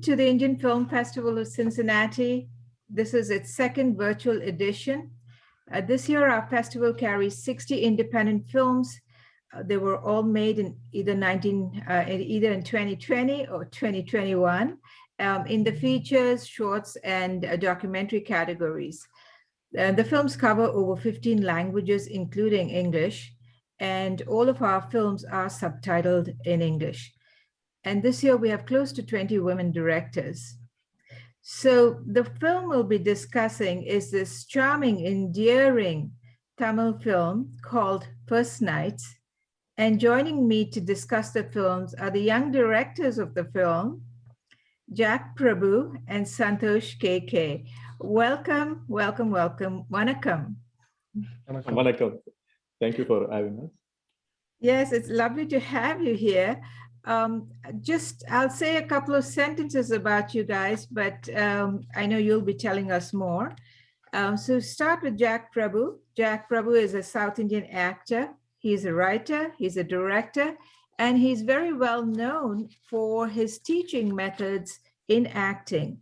to the Indian Film Festival of Cincinnati. This is its second virtual edition. This year, our festival carries 60 independent films. They were all made in either in 2020 or 2021 in the features, shorts, and documentary categories. The films cover over 15 languages, including English, and all of our films are subtitled in English. And this year we have close to 20 women directors. So the film we'll be discussing is this charming, endearing Tamil film called First Nights. And joining me to discuss the films are the young directors of the film, Jack Prabhu and Santosh KK. Welcome, welcome, welcome. Vanakkam. Vanakkam. Thank you for having us. Yes, it's lovely to have you here. I'll say a couple of sentences about you guys, but I know you'll be telling us more. So start with Jack Prabhu. Jack Prabhu is a South Indian actor. He's a writer, he's a director, and he's very well known for his teaching methods in acting.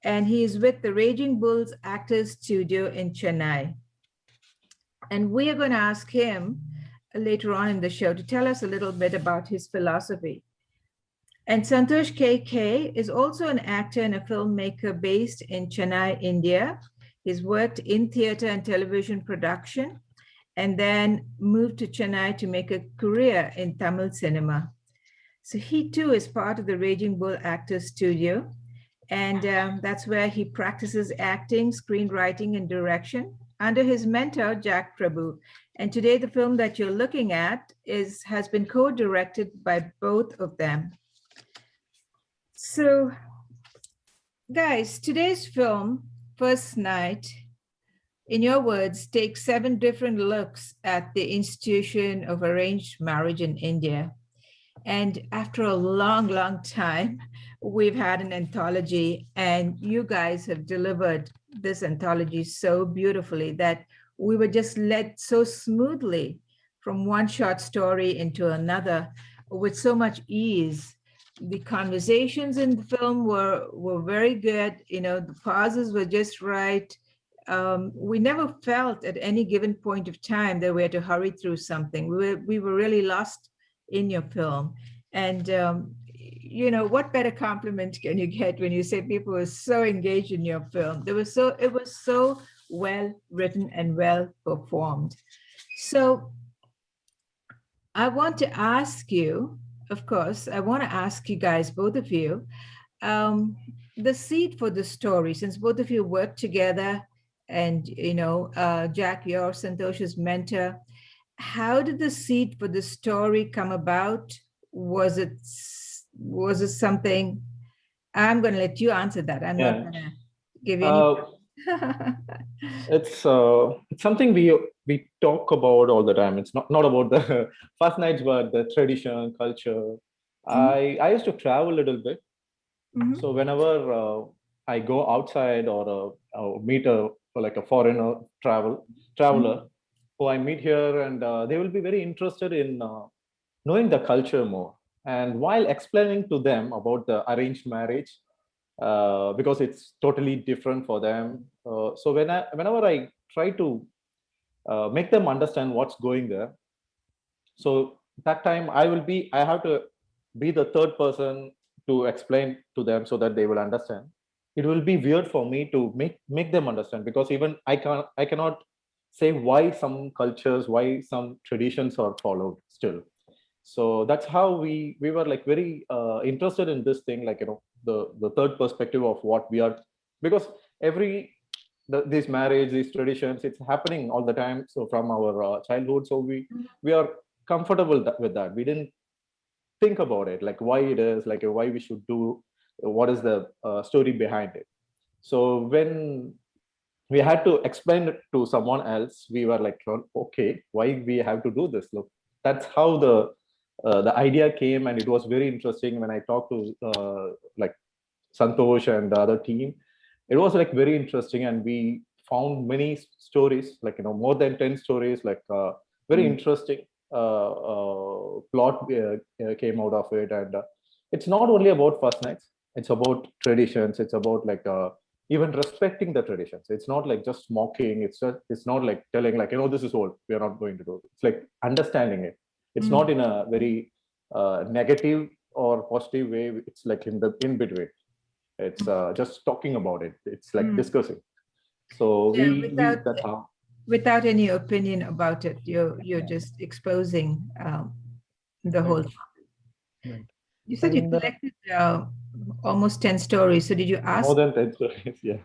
And he's with the Raging Bulls Actors Studio in Chennai. And we are going to ask him later on in the show to tell us a little bit about his philosophy. And Santosh KK is also an actor and a filmmaker based in Chennai, India. He's worked in theater and television production and then moved to Chennai to make a career in Tamil cinema. So he too is part of the Raging Bull Actors Studio. And that's where he practices acting, screenwriting, and direction under his mentor, Jack Prabhu. And today, the film that you're looking at has been co-directed by both of them. So, guys, today's film, First Night, in your words, takes 7 different looks at the institution of arranged marriage in India. And after a long, long time, we've had an anthology, and you guys have delivered this anthology so beautifully that we were just led so smoothly from one short story into another with so much ease. The conversations in the film were very good. You know, the pauses were just right. We never felt at any given point of time that we had to hurry through something. We were really lost in your film. And, you know, what better compliment can you get when you say people were so engaged in your film? It was so well written and well performed. So I want to ask you, of course, I want to ask you guys, both of you, the seed for the story, since both of you work together and, you know, Jack, you're Santosh's mentor. How did the seed for the story come about? Was it something? I'm going to let you answer that. I'm not going to give you any. It's something we talk about all the time. It's not about the first nights, but the tradition, culture. Mm-hmm. I used to travel a little bit. Mm-hmm. So whenever I go outside or meet a foreigner traveler mm-hmm. who I meet here, and they will be very interested in knowing the culture more. And while explaining to them about the arranged marriage, because it's totally different for them. So whenever I try to make them understand what's going there, so that time I have to be the third person to explain to them so that they will understand. It will be weird for me to make them understand, because even I cannot say why some cultures, why some traditions are followed still. So that's how we were like very interested in this thing, like, you know, the third perspective of what we are, because this marriage, these traditions, it's happening all the time. So from our childhood, so we are comfortable with that. We didn't think about it, like why it is, like why we should do, what is the story behind it. So when we had to explain it to someone else, we were like, okay, why we have to do this? Look, that's how the idea came, and it was very interesting when I talked to like Santosh and the other team. It was like very interesting, and we found many stories, like, you know, more than 10 stories, like very interesting plot came out of it. And it's not only about first nights, it's about traditions. It's about like even respecting the traditions. It's not like just mocking. It's not like telling like, this is old, we are not going to do it. It's like understanding it. It's not in a very negative or positive way. It's like in between. It's just talking about it. It's like discussing. So Yeah, we that's how. without any opinion about it, you're just exposing the whole. Right. You said you And collected almost 10 stories. So did you More ask? than 10 stories, yeah.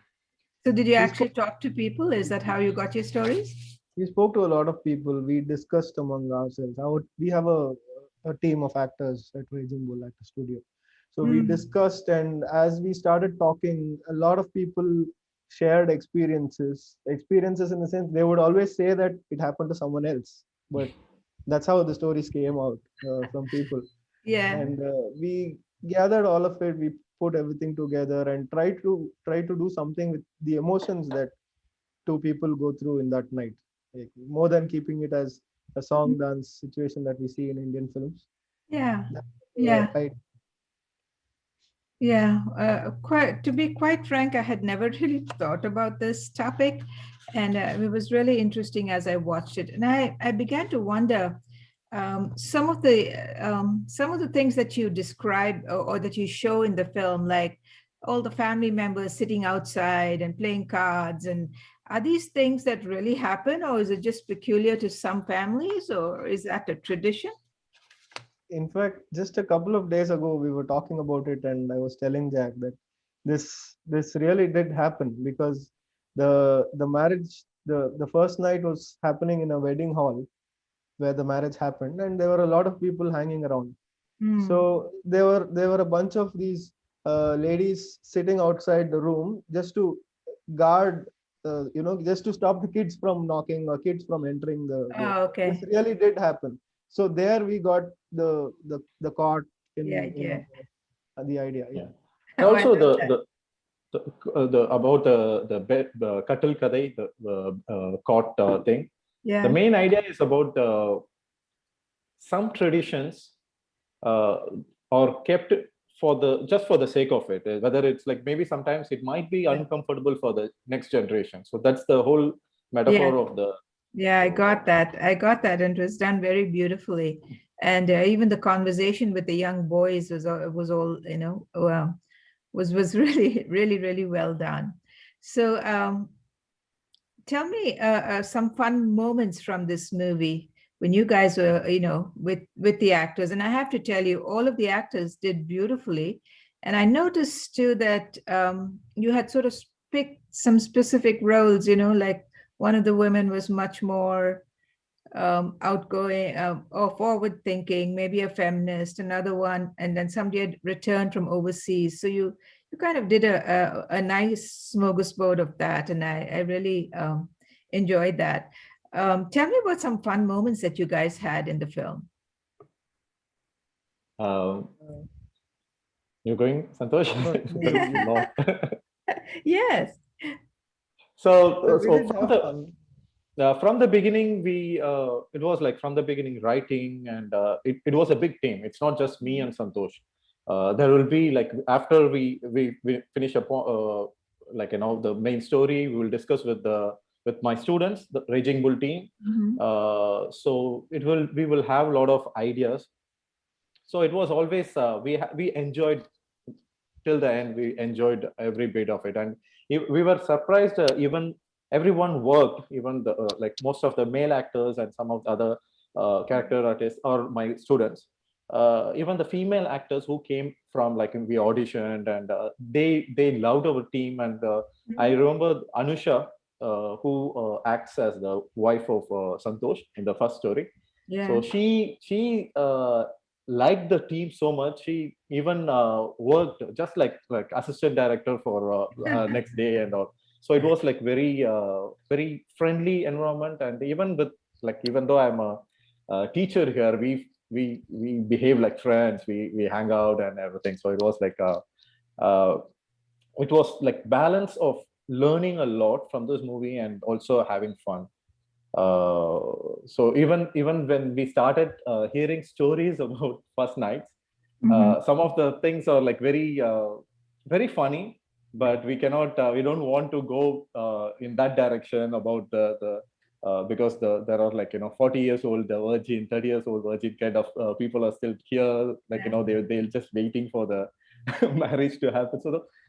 So did you we actually spoke, talk to people? Is that how you got your stories? we spoke to a lot of people. We discussed among ourselves. We have a team of actors at Raging Bull Actor Studio. So we discussed, and as we started talking, a lot of people shared experiences. Experiences in the sense they would always say that it happened to someone else, but that's how the stories came out from people. Yeah. And we gathered all of it. We put everything together and try to do something with the emotions that two people go through in that night, like, more than keeping it as a song dance situation that we see in Indian films. Yeah. That, Yeah. I Yeah, quite to be quite frank, I had never really thought about this topic, and it was really interesting as I watched it. And I began to wonder some of the things that you describe or that you show in the film, like all the family members sitting outside and playing cards, and are these things that really happen, or is it just peculiar to some families, or is that a tradition? In fact, just a couple of days ago, we were talking about it, and I was telling Jack that this really did happen, because the marriage, the first night was happening in a wedding hall where the marriage happened, and there were a lot of people hanging around. So there were a bunch of these ladies sitting outside the room just to guard, just to stop the kids from knocking or kids from entering the. Oh, This okay. really did happen. So there we got the caught The in idea. the idea. Yeah. Yeah. And Oh, I also love that. the about the Katal Kadai, the court thing. The Yeah. main idea is about some traditions uh, are kept for the just for the sake of it. Whether it's like maybe sometimes it might be uncomfortable for the next generation. So that's the whole Yeah. metaphor of the. Yeah, I got that. I got that, and it was done very beautifully. And even the conversation with the young boys was all, was really really well done. So tell me some fun moments from this movie when you guys were, with the actors. And I have to tell you, all of the actors did beautifully. And I noticed too that you had sort of picked some specific roles, like one of the women was much more outgoing or forward thinking, maybe a feminist, another one, and then somebody had returned from overseas. So you kind of did a nice smorgasbord of that, and I really enjoyed that. Tell me about some fun moments that you guys had in the film. Um, you're going, Santosh? No, no, There is no. Yes. but So we so did have fun. from the beginning, it was like from the beginning writing, and it was a big team. It's not just me and Santosh. There will be like after we finish up like the main story, we will discuss with my students, the Raging Bull team. Mhm. So we will have a lot of ideas. So it was always we enjoyed till the end. We enjoyed every bit of it, and we were surprised. Even everyone worked, even the like most of the male actors and some of the other character artists or my students. Even the female actors who came from like we auditioned, and they loved our team. And I remember Anusha, who acts as the wife of Santosh in the first story. Yeah. So she liked the team so much. She even worked just like assistant director for next day and all. So it was like very friendly environment. And even with like even though I'm a teacher here, we behave like friends. We hang out and everything. So uh, it was like balance of learning a lot from this movie and also having fun. uh, so even when we started hearing stories about first nights, Mhm. some of the things are like very very funny, but we cannot, we don't want to go in that direction about because there are like, 40 years old virgin, 30 years old virgin kind of people are still here, like, they'll just waiting for the marriage to happen.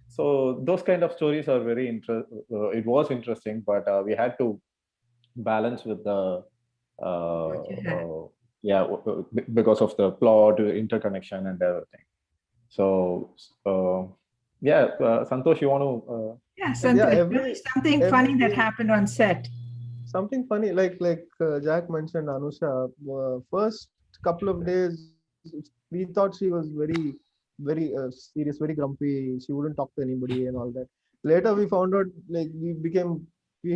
So those kind of stories are very it was interesting, but we had to balance with the What you had. yeah, because of the plot interconnection and everything. So yeah, Santosh, you want to Yeah, Yeah, Santosh, tell me something funny that every happened on set. something funny, Jack mentioned, Anusha, first couple of days we thought she was very serious, very grumpy. She wouldn't talk to anybody and all that. Later we found out, like, we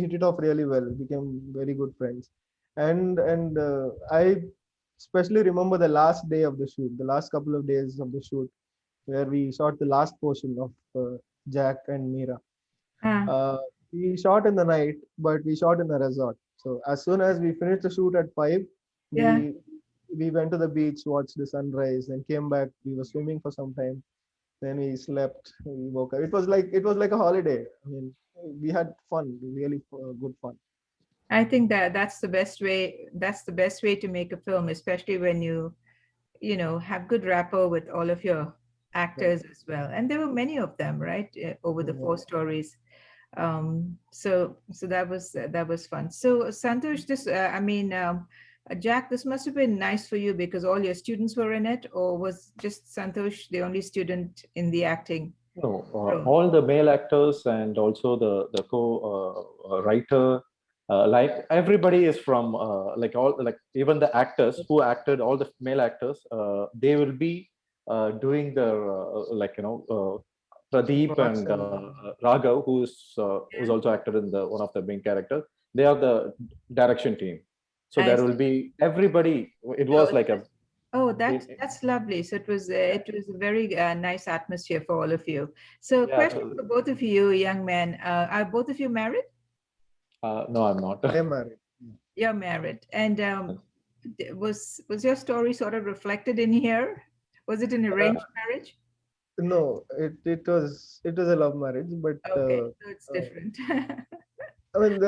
hit it off really well, became very good friends. And I especially remember the last day of the shoot, the last couple of days of the shoot, where we shot the last portion of Jack and Mira. Ah, uh, we shot in the night, but we shot in a resort. So as soon as we finished the shoot at 5, yeah. we went to the beach, watched the sunrise, then came back. We were swimming for some time. Then we slept. We woke up. It was like a holiday. I mean, we had fun, really good fun. I think that that's the best way. That's the best way to make a film, especially when you have good rapport with all of your Right. actors as well. And there were many of them, right, over the Yeah. four stories. So that was fun. So Santosh, Jack, this must have been nice for you because all your students were in it, or was just Santosh the only student in the acting no, role? all the male actors and also the co writer, like everybody is from like all, like even the actors who acted, all the male actors, they will be doing the like Pradeep Props and and Raghav, who's Yeah, also acted in the one of the main characters. They are the direction team. So I there will see. be everybody. It So was like a oh, it, that's lovely. So it was a very nice atmosphere for all of you. So, yeah. question for both of you, young men: are both of you married? No, I'm not. I am married. You're married, and was your story sort of reflected in here? Was it an arranged marriage? No, it was a love marriage, but Okay, so it's uh, different. I mean,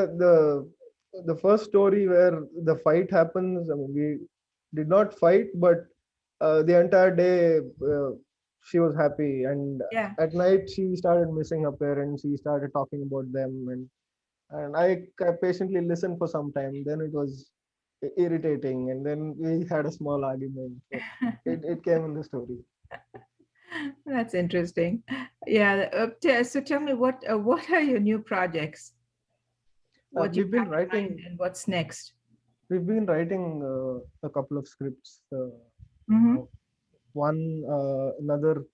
the first story where the fight happens. I mean, we did not fight, but the entire day she was happy, and Yeah, at night she started missing her parents. She started talking about them, and I patiently listened for some time. Then it was irritating, and then we had a small argument. So it came in the story. that's interesting. Yeah. So tell me what are your new projects? What you We've been have in mind writing. and what's next? We've been writing a couple of scripts. Mm-hmm. Uh, one another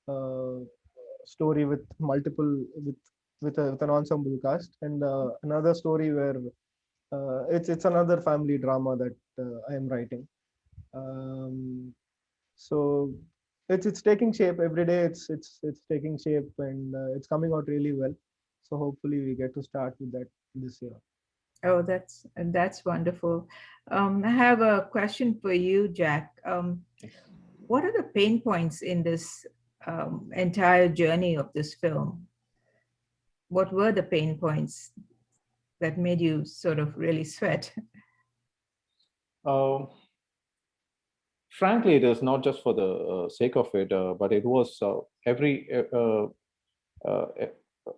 uh, story with multiple with an ensemble cast, and another story where it's another family drama that I am writing. Um, so it's taking shape every day. It's taking shape, and it's coming out really well. So hopefully we get to start with that this year. Oh, that's wonderful. I have a question for you, Jack. What are the pain points in this entire journey of this film? What were the pain points that made you sort of really sweat? Um, Frankly, it is not just for the sake of it, but it was every. Uh,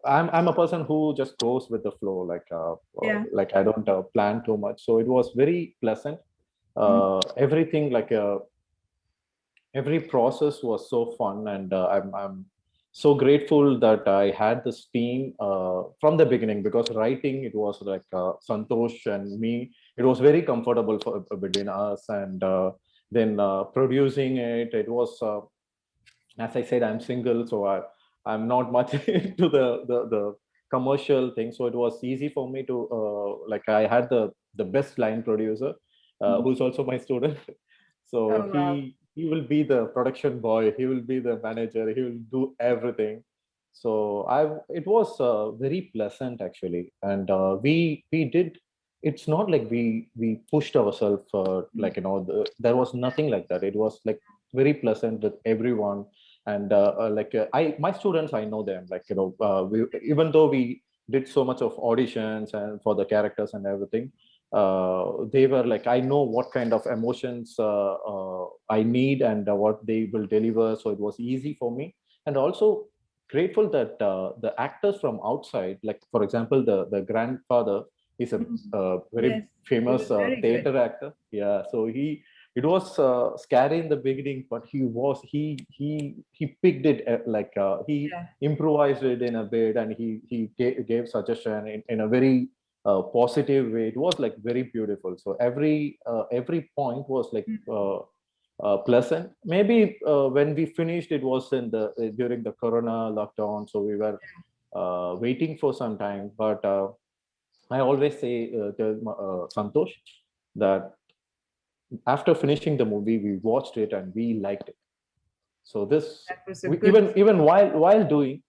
I'm a person who just goes with the flow, Yeah. like I don't plan too much. So it was very pleasant. Mm. Everything like every process was so fun, and I'm so grateful that I had this team from the beginning, because writing, it was like Santosh and me. It was very comfortable for between us, and then producing it. It was as I said, I'm single, so I'm not much into the commercial thing. So it was easy for me to like I had the best line producer, Mhm. who's also my student. So Oh, wow. he will be the production boy. He will be the manager. He will do everything. So I it was very pleasant actually, and we did. It's not like we pushed ourselves like there was nothing like that. It was like very pleasant with everyone, And my students, I know them, even though we did so much of auditions and for the characters and everything, they were like, I know what kind of emotions I need and what they will deliver, so it was easy for me. And also grateful that the actors from outside, like for example the grandfather is a Mhm. very Yes, he famous was very good. theater actor. Yeah, so it was scary in the beginning, but he picked it he Yeah. improvised it in a bit, and he gave suggestion in a very positive way. It was like very beautiful. So every point was like Mm. pleasant. Maybe when we finished, it was in the during the Corona lockdown, so we were waiting for some time. But I always say to Santosh that after finishing the movie, we watched it and we liked it. So this, That was a we, good. even while doing,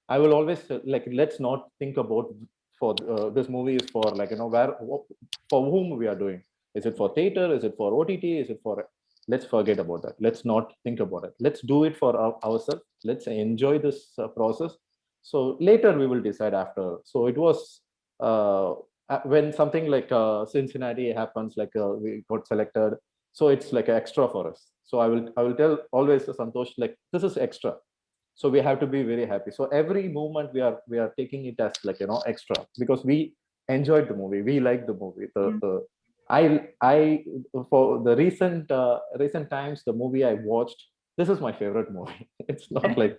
I will always like, let's not think about for this movie is for like, where, for whom we are doing. Is it for theater? Is it for OTT? Is it for? Let's forget about that. Let's not think about it. Let's do it for ourselves. Let's enjoy this process. So later we will decide after. So it was when something like Cincinnati happens, like we got selected. So it's like an extra for us. So I will tell always Santosh, like, this is extra, so we have to be very happy. So every moment we are taking it as like, extra, because we enjoyed the movie, we like the movie. Mm. I For the recent times, the movie I watched, this is my favorite movie. It's not like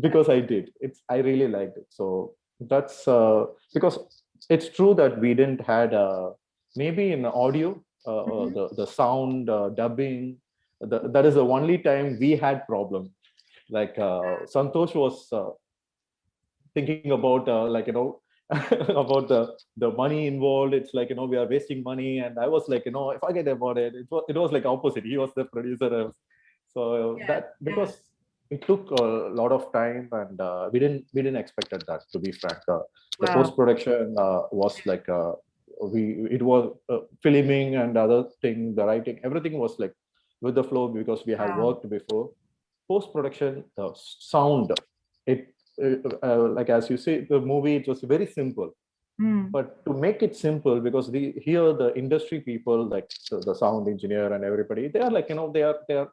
because I did, it's I really liked it. So that's because it's true that we didn't had maybe in audio Mhm. the sound dubbing, that is the only time we had problem. Like Santosh was thinking about about the money involved. It's like, we are wasting money, and I was like, forget about it. It was like opposite. He was the producer. So Yeah, that, yeah. because it took a lot of time, and we didn't expected that, to be frank. The Wow. post production was like we it was filming and other thing, the writing, everything was like with the flow, because we have Wow. worked before. Post production, the sound, it like as you say, the movie, it was very simple. Mm. But to make it simple, because here the industry people, like the sound engineer and everybody, they are like, they are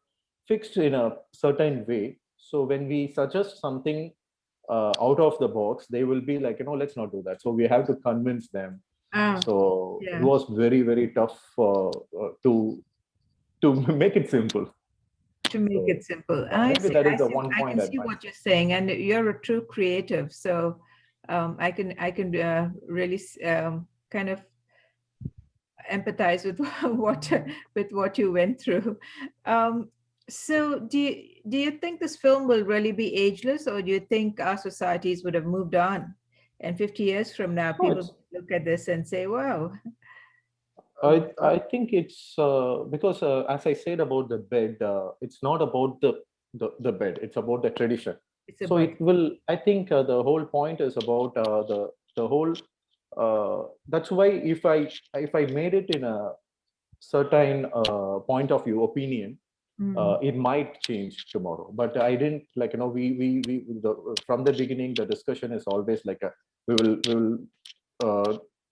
fixed in a certain way. So when we suggest something out of the box, they will be like, let's not do that. So we have to convince them. Ah, So it yeah. was very, very tough to make it simple. To make So it simple. yeah, I maybe see. that I is the see. one I point can I see might what say. you're saying, and you're a true creative. So I can really kind of empathize with what you went through. Um, so do you think this film will really be ageless, or do you think our societies would have moved on, and 50 years from now, No, people look at this and say, "Wow, I think it's because as I said about the bed, it's not about the bed. It's about the tradition. it's So about." it will. I think the whole point is about the whole. That's why if I made it in a certain point of view opinion, Mm. it might change tomorrow. But I didn't, like, from the beginning, the discussion is always like we will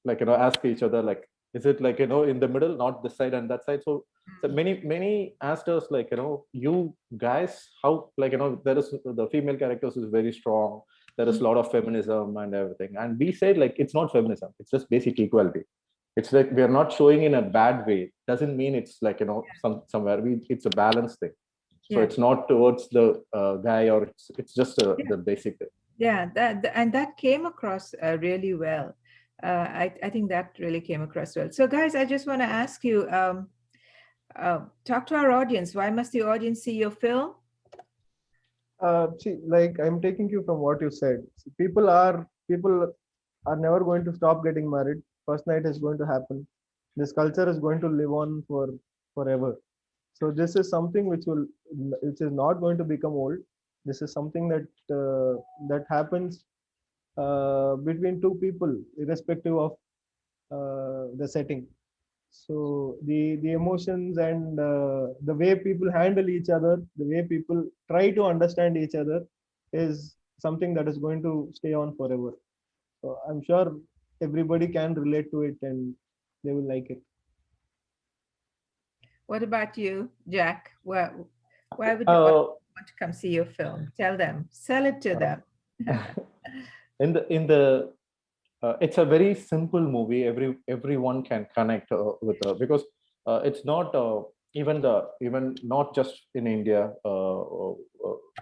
like, ask each other, like, is it like, in the middle, not this side and that side. So many asked us, like, you guys, how, like, there is the female characters is very strong, there is a lot of feminism and everything, and we said, like, it's not feminism, it's just basic equality. It's like we are not showing in a bad way, doesn't mean it's like, somewhere it's a balanced thing. So Yeah. it's not towards the guy, or it's just Yeah. the basic thing. Yeah, and that came across really well. I think that really came across well. So, guys, I just want to ask you, talk to our audience. Why must the audience see your film? See, like I'm taking you from what you said. See, people are never going to stop getting married. First night is going to happen. This culture is going to live on for forever. So this is something which is not going to become old. This is something that happens between two people, irrespective of the setting. So the emotions and the way people handle each other, the way people try to understand each other, is something that is going to stay on forever. So I'm sure everybody can relate to it and they will like it. What about you, Jack? Why would the Uh, audience want to come see your film? Tell them, sell it to them. in the it's a very simple movie. Everyone can connect with because it's not even not just in India.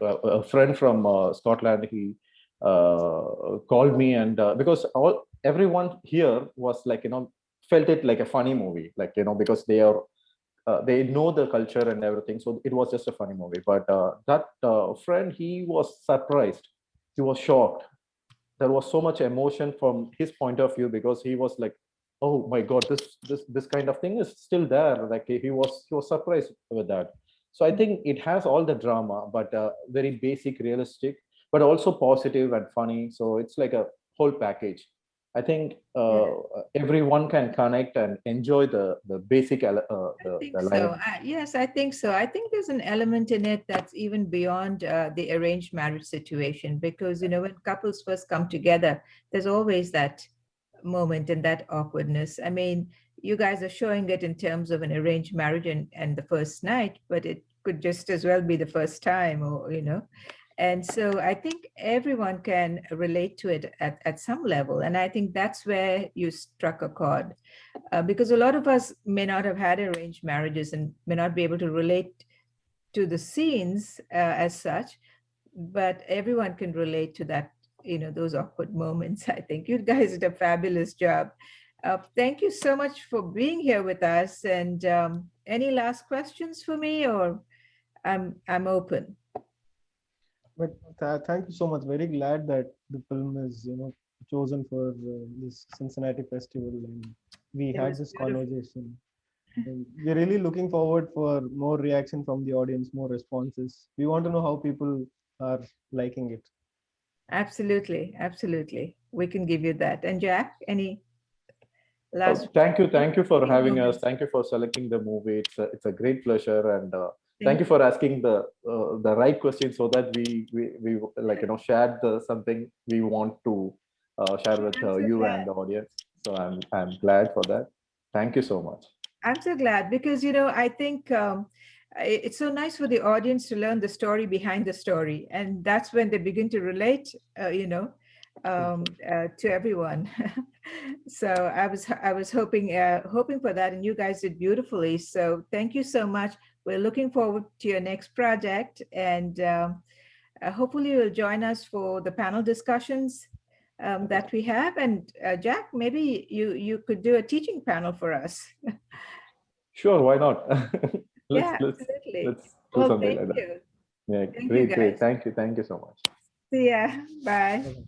A friend from Scotland, he called me, and because everyone here was like, felt it like a funny movie, like, because they know the culture and everything, so it was just a funny movie. But that friend, he was surprised, he was shocked. There was so much emotion from his point of view, because he was like, oh my god, this kind of thing is still there. Like, he was surprised with that. So I think it has all the drama, but very basic, realistic, but also positive and funny. So it's like a whole package. I think Yeah. everyone can connect and enjoy the basic I think the so. line. Yes, I think so. I think there's an element in it that's even beyond the arranged marriage situation, because, when couples first come together, there's always that moment and that awkwardness. I mean, you guys are showing it in terms of an arranged marriage and the first night, but it could just as well be the first time, or. And so I think everyone can relate to it at some level. And I think that's where you struck a chord, because a lot of us may not have had arranged marriages and may not be able to relate to the scenes as such, but everyone can relate to that, those awkward moments. I think you guys did a fabulous job. Thank you so much for being here with us. And any last questions for me, or I'm open. But thank you so much. Very glad that the film is, chosen for this Cincinnati festival, and we It had was this beautiful. conversation. And we're really looking forward for more reaction from the audience, more responses. We want to know how people are liking it. Absolutely, absolutely. We can give you that. And Jack, any last Thank you for having us. moments? Thank you for selecting the movie. It's a great pleasure, and thank Thank you you. for asking the right questions, so that we like, shared something we want to share with I'm so you and glad. the audience. So I'm glad for that. Thank you so much. I'm so glad because, I think it's so nice for the audience to learn the story behind the story. And that's when they begin to relate, to everyone. So I was hoping for that, and you guys did beautifully. So thank you so much. We're looking forward to your next project, and hopefully you'll join us for the panel discussions that we have. And Jack, maybe you could do a teaching panel for us. Sure, why not? let's Yeah, let's absolutely. let's do Well, something thank like that. you. Yeah, Thank you, great, guys. great. Thank you so much. See ya. Bye. Okay.